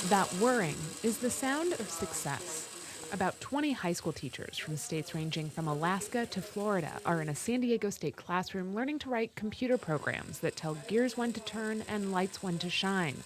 That whirring is the sound of success. About 20 high school teachers from states ranging from Alaska to Florida are in a San Diego State classroom learning to write computer programs that tell gears when to turn and lights when to shine.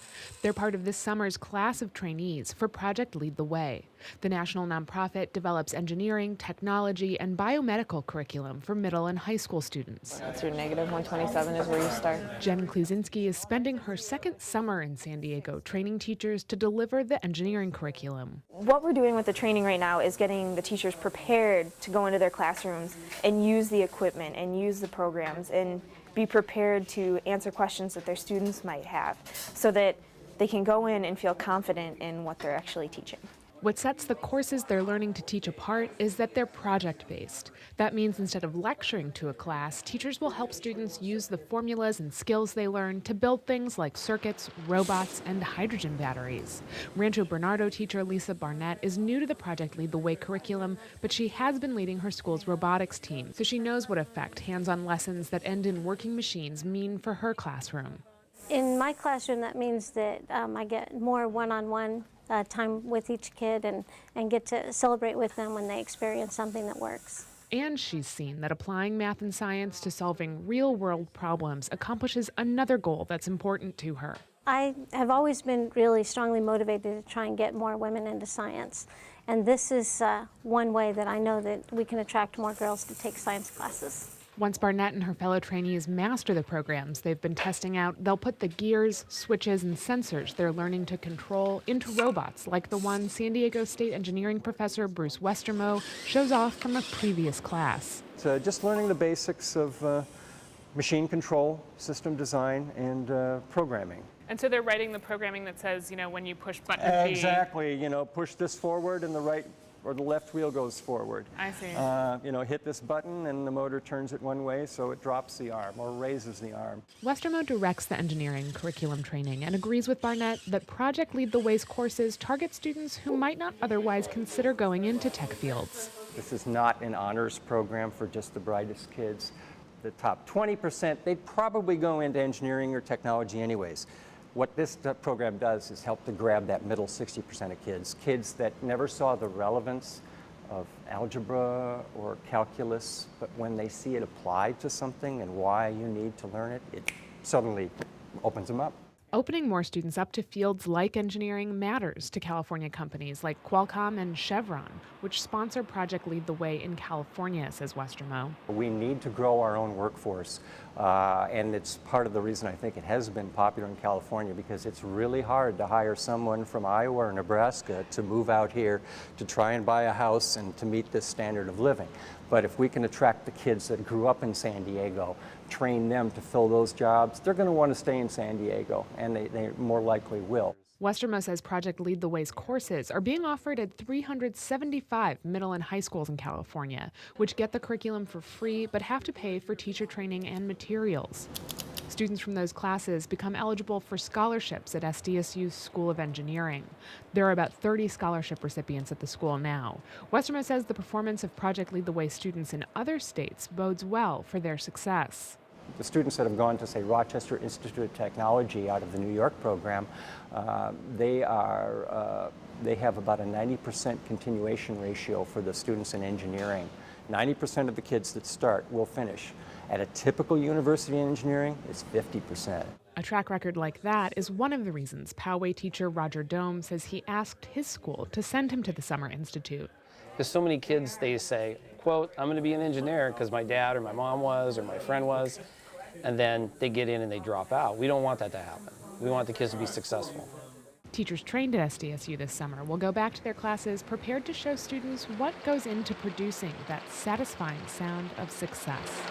They're part of this summer's class of trainees for Project Lead the Way. The national nonprofit develops engineering, technology, and biomedical curriculum for middle and high school students. That's your negative 127 is where you start. Jen Kluczynski is spending her second summer in San Diego training teachers to deliver the engineering curriculum. What we're doing with the training right now is getting the teachers prepared to go into their classrooms and use the equipment and use the programs and be prepared to answer questions that their students might have so that they can go in and feel confident in what they're actually teaching. What sets the courses they're learning to teach apart is that they're project-based. That means instead of lecturing to a class, teachers will help students use the formulas and skills they learn to build things like circuits, robots, and hydrogen batteries. Rancho Bernardo teacher Lisa Barnett is new to the Project Lead the Way curriculum, but she has been leading her school's robotics team, so she knows what effect hands-on lessons that end in working machines mean for her classroom. In my classroom, that means that I get more one-on-one time with each kid and get to celebrate with them when they experience something that works. And she's seen that applying math and science to solving real-world problems accomplishes another goal that's important to her. I have always been really strongly motivated to try and get more women into science. And this is one way that I know that we can attract more girls to take science classes. Once Barnett and her fellow trainees master the programs they've been testing out, they'll put the gears, switches, and sensors they're learning to control into robots like the one San Diego State engineering professor Bruce Westermo shows off from a previous class. So just learning the basics of machine control, system design, and programming. And so they're writing the programming that says, when you push button B. Exactly, push this forward and the right or the left wheel goes forward. I see. Hit this button and the motor turns it one way so it drops the arm or raises the arm. Westermo directs the engineering curriculum training and agrees with Barnett that Project Lead the Way's courses target students who might not otherwise consider going into tech fields. This is not an honors program for just the brightest kids. The top 20%, they'd probably go into engineering or technology anyways. What this program does is help to grab that middle 60% of kids that never saw the relevance of algebra or calculus, but when they see it applied to something and why you need to learn it, it suddenly opens them up. Opening more students up to fields like engineering matters to California companies like Qualcomm and Chevron, which sponsor Project Lead the Way in California, says Westermo. We need to grow our own workforce, and it's part of the reason I think it has been popular in California, because it's really hard to hire someone from Iowa or Nebraska to move out here to try and buy a house and to meet this standard of living. But if we can attract the kids that grew up in San Diego, train them to fill those jobs, they're going to want to stay in San Diego, and they more likely will. Westermo says Project Lead the Way's courses are being offered at 375 middle and high schools in California, which get the curriculum for free but have to pay for teacher training and materials. Students from those classes become eligible for scholarships at SDSU's School of Engineering. There are about 30 scholarship recipients at the school now. Westermo says the performance of Project Lead the Way students in other states bodes well for their success. The students that have gone to, say, Rochester Institute of Technology out of the New York program, they have about a 90% continuation ratio for the students in engineering. 90% of the kids that start will finish. At a typical university in engineering, it's 50%. A track record like that is one of the reasons Poway teacher Roger Dome says he asked his school to send him to the Summer Institute. There's so many kids, they say, quote, I'm going to be an engineer because my dad or my mom was or my friend was, and then they get in and they drop out. We don't want that to happen. We want the kids to be successful. Teachers trained at SDSU this summer will go back to their classes prepared to show students what goes into producing that satisfying sound of success.